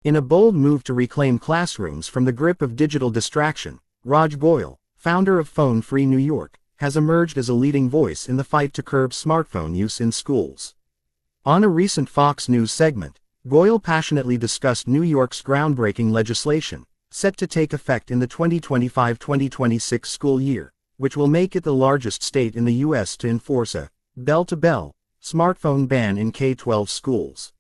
In a bold move to reclaim classrooms from the grip of digital distraction, Raj Goyle, founder of Phone Free New York, has emerged as a leading voice in the fight to curb smartphone use in schools. On a recent Fox News segment, Goyle passionately discussed New York's groundbreaking legislation, set to take effect in the 2025-2026 school year, which will make it the largest state in the U.S. to enforce a bell-to-bell smartphone ban in K-12 schools.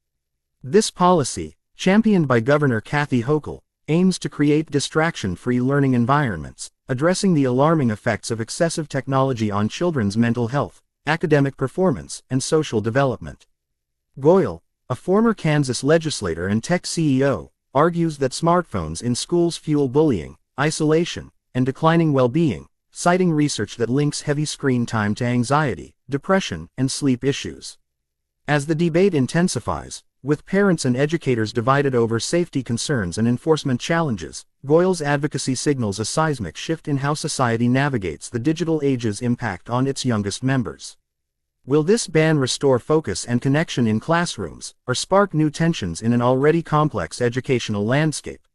This policy, championed by Governor Kathy Hochul, aims to create distraction-free learning environments, addressing the alarming effects of excessive technology on children's mental health, academic performance, and social development. Goyle, a former Kansas legislator and tech CEO, argues that smartphones in schools fuel bullying, isolation, and declining well-being, citing research that links heavy screen time to anxiety, depression, and sleep issues. As the debate intensifies, with parents and educators divided over safety concerns and enforcement challenges, Goyle's advocacy signals a seismic shift in how society navigates the digital age's impact on its youngest members. Will this ban restore focus and connection in classrooms, or spark new tensions in an already complex educational landscape?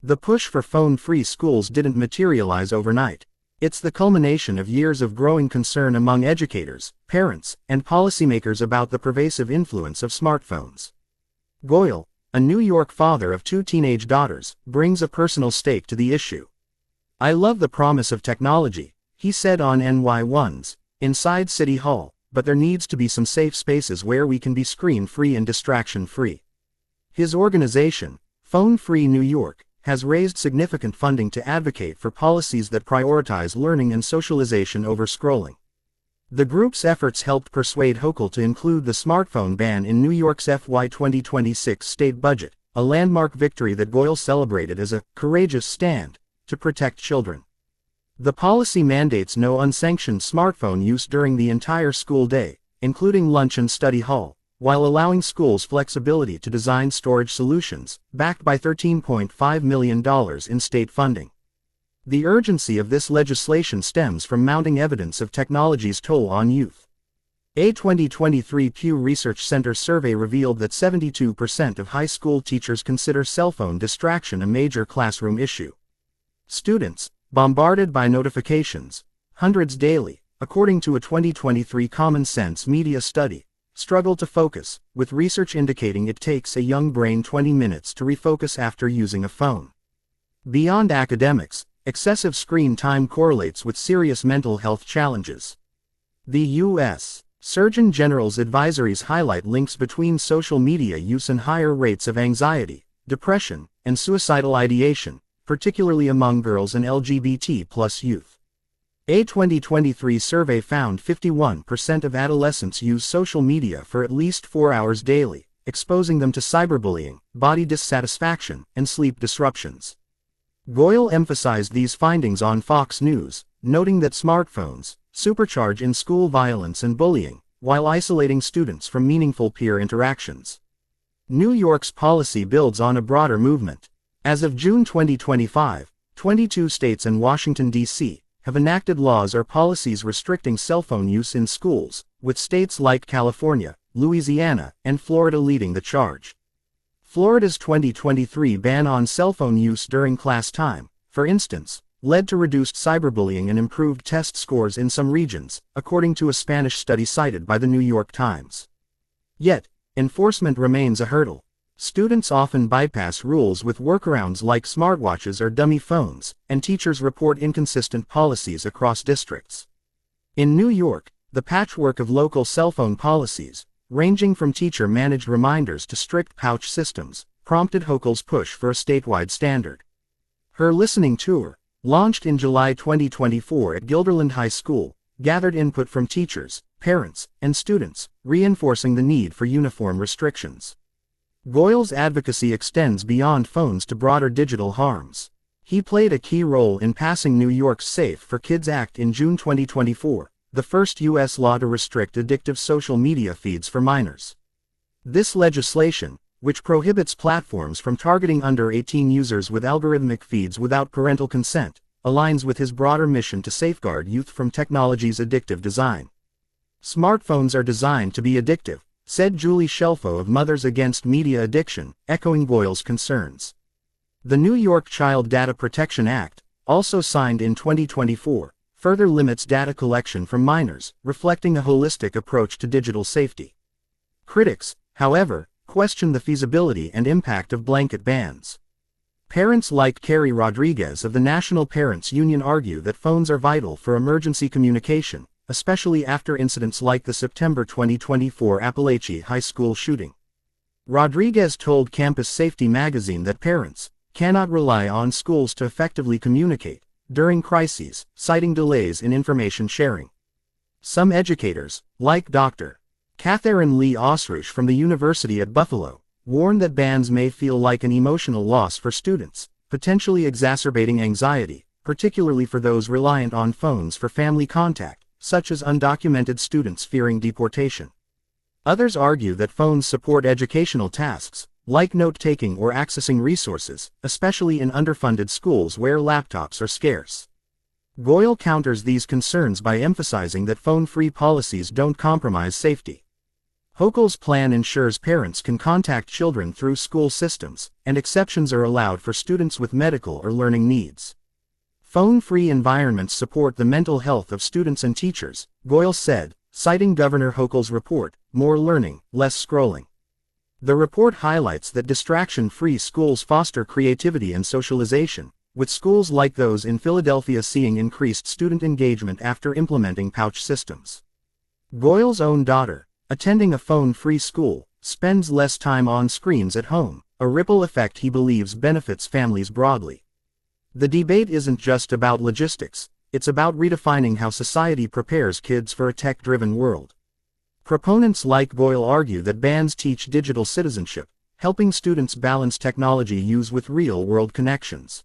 The push for phone-free schools didn't materialize overnight. It's the culmination of years of growing concern among educators, parents, and policymakers about the pervasive influence of smartphones. Goyle, a New York father of 2 teenage daughters, brings a personal stake to the issue. "I love the promise of technology," he said on NY1's Inside City Hall, "but there needs to be some safe spaces where we can be screen-free and distraction-free." His organization, Phone Free New York, has raised significant funding to advocate for policies that prioritize learning and socialization over scrolling. The group's efforts helped persuade Hochul to include the smartphone ban in New York's FY 2026 state budget, a landmark victory that Goyle celebrated as a courageous stand to protect children. The policy mandates no unsanctioned smartphone use during the entire school day, including lunch and study hall, while allowing schools flexibility to design storage solutions, backed by $13.5 million in state funding. The urgency of this legislation stems from mounting evidence of technology's toll on youth. A 2023 Pew Research Center survey revealed that 72% of high school teachers consider cell phone distraction a major classroom issue. Students, bombarded by notifications, hundreds daily, according to a 2023 Common Sense Media study, struggle to focus, with research indicating it takes a young brain 20 minutes to refocus after using a phone. Beyond academics, excessive screen time correlates with serious mental health challenges. The U.S. Surgeon General's advisories highlight links between social media use and higher rates of anxiety, depression, and suicidal ideation, particularly among girls and LGBT+ youth. A 2023 survey found 51% of adolescents use social media for at least 4 hours daily, exposing them to cyberbullying, body dissatisfaction, and sleep disruptions. Goyle emphasized these findings on Fox News, noting that smartphones supercharge in-school violence and bullying, while isolating students from meaningful peer interactions. New York's policy builds on a broader movement. As of June 2025, 22 states and Washington, D.C., have enacted laws or policies restricting cell phone use in schools, with states like California, Louisiana, and Florida leading the charge. Florida's 2023 ban on cell phone use during class time, for instance, led to reduced cyberbullying and improved test scores in some regions, according to a Spanish study cited by the New York Times. Yet, enforcement remains a hurdle. Students often bypass rules with workarounds like smartwatches or dummy phones, and teachers report inconsistent policies across districts. In New York, the patchwork of local cell phone policies, ranging from teacher-managed reminders to strict pouch systems, prompted Hochul's push for a statewide standard. Her listening tour, launched in July 2024 at Guilderland High School, gathered input from teachers, parents, and students, reinforcing the need for uniform restrictions. Goyle's advocacy extends beyond phones to broader digital harms. He played a key role in passing New York's Safe for Kids Act in June 2024, the first U.S. law to restrict addictive social media feeds for minors. This legislation, which prohibits platforms from targeting under 18 users with algorithmic feeds without parental consent, aligns with his broader mission to safeguard youth from technology's addictive design. Smartphones are designed to be addictive, said Julie Shelfo of Mothers Against Media Addiction, echoing Goyle's concerns. The New York Child Data Protection Act, also signed in 2024, further limits data collection from minors, reflecting a holistic approach to digital safety. Critics, however, question the feasibility and impact of blanket bans. Parents like Carrie Rodriguez of the National Parents Union argue that phones are vital for emergency communication, especially after incidents like the September 2024 Appalachia High School shooting. Rodriguez told Campus Safety magazine that parents cannot rely on schools to effectively communicate during crises, citing delays in information sharing. Some educators, like Dr. Catherine Lee Osrush from the University at Buffalo, warn that bans may feel like an emotional loss for students, potentially exacerbating anxiety, particularly for those reliant on phones for family contact, such as undocumented students fearing deportation. Others argue that phones support educational tasks, like note-taking or accessing resources, especially in underfunded schools where laptops are scarce. Goyle counters these concerns by emphasizing that phone-free policies don't compromise safety. Hochul's plan ensures parents can contact children through school systems, and exceptions are allowed for students with medical or learning needs. Phone-free environments support the mental health of students and teachers, Goyle said, citing Governor Hochul's report, More Learning, Less Scrolling. The report highlights that distraction-free schools foster creativity and socialization, with schools like those in Philadelphia seeing increased student engagement after implementing pouch systems. Goyle's own daughter, attending a phone-free school, spends less time on screens at home, a ripple effect he believes benefits families broadly. The debate isn't just about logistics, it's about redefining how society prepares kids for a tech-driven world. Proponents like Goyle argue that bans teach digital citizenship, helping students balance technology use with real-world connections.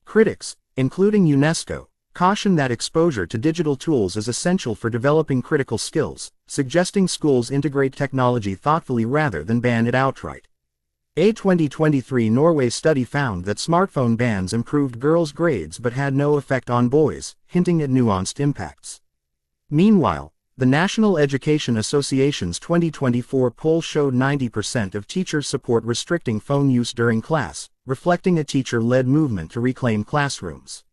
Critics, including UNESCO, caution that exposure to digital tools is essential for developing critical skills, suggesting schools integrate technology thoughtfully rather than ban it outright. A 2023 Norway study found that smartphone bans improved girls' grades but had no effect on boys, hinting at nuanced impacts. Meanwhile, the National Education Association's 2024 poll showed 90% of teachers support restricting phone use during class, reflecting a teacher-led movement to reclaim classrooms.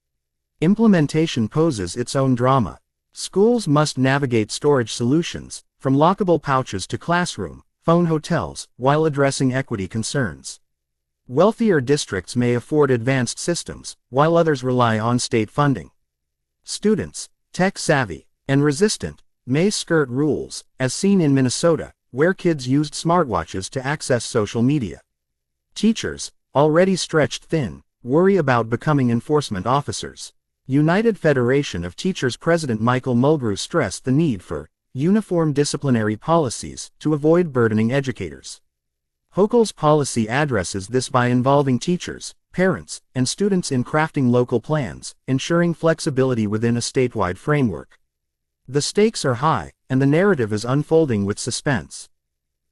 Implementation poses its own drama. Schools must navigate storage solutions, from lockable pouches to classroom, phone hotels, while addressing equity concerns. Wealthier districts may afford advanced systems, while others rely on state funding. Students, tech-savvy and resistant, may skirt rules, as seen in Minnesota, where kids used smartwatches to access social media. Teachers, already stretched thin, worry about becoming enforcement officers. United Federation of Teachers President Michael Mulgrew stressed the need for uniform disciplinary policies to avoid burdening educators. Hochul's policy addresses this by involving teachers, parents, and students in crafting local plans, ensuring flexibility within a statewide framework. The stakes are high, and the narrative is unfolding with suspense.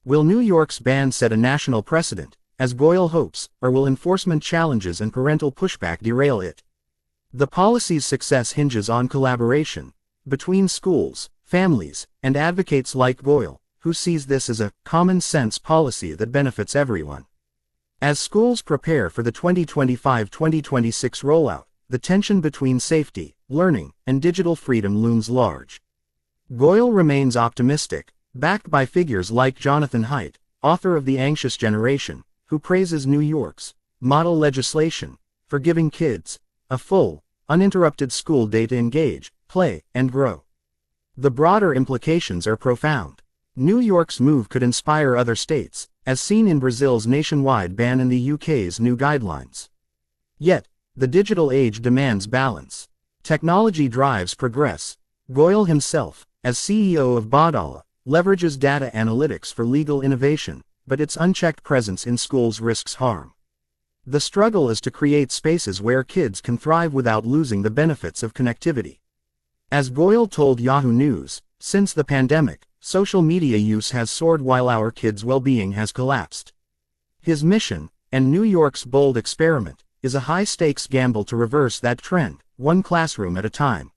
Will New York's ban set a national precedent, as Goyle hopes, or will enforcement challenges and parental pushback derail it? The policy's success hinges on collaboration between schools, families, and advocates like Goyle, who sees this as a common-sense policy that benefits everyone. As schools prepare for the 2025-2026 rollout, the tension between safety, learning, and digital freedom looms large. Goyle remains optimistic, backed by figures like Jonathan Haidt, author of The Anxious Generation, who praises New York's model legislation for giving kids a full, uninterrupted school day to engage, play, and grow. The broader implications are profound. New York's move could inspire other states, as seen in Brazil's nationwide ban and the UK's new guidelines. Yet, the digital age demands balance. Technology drives progress. Goyle himself, as CEO of Badala, leverages data analytics for legal innovation, but its unchecked presence in schools risks harm. The struggle is to create spaces where kids can thrive without losing the benefits of connectivity. As Goyle told Yahoo News, since the pandemic, social media use has soared while our kids' well-being has collapsed. His mission, and New York's bold experiment, is a high-stakes gamble to reverse that trend, one classroom at a time.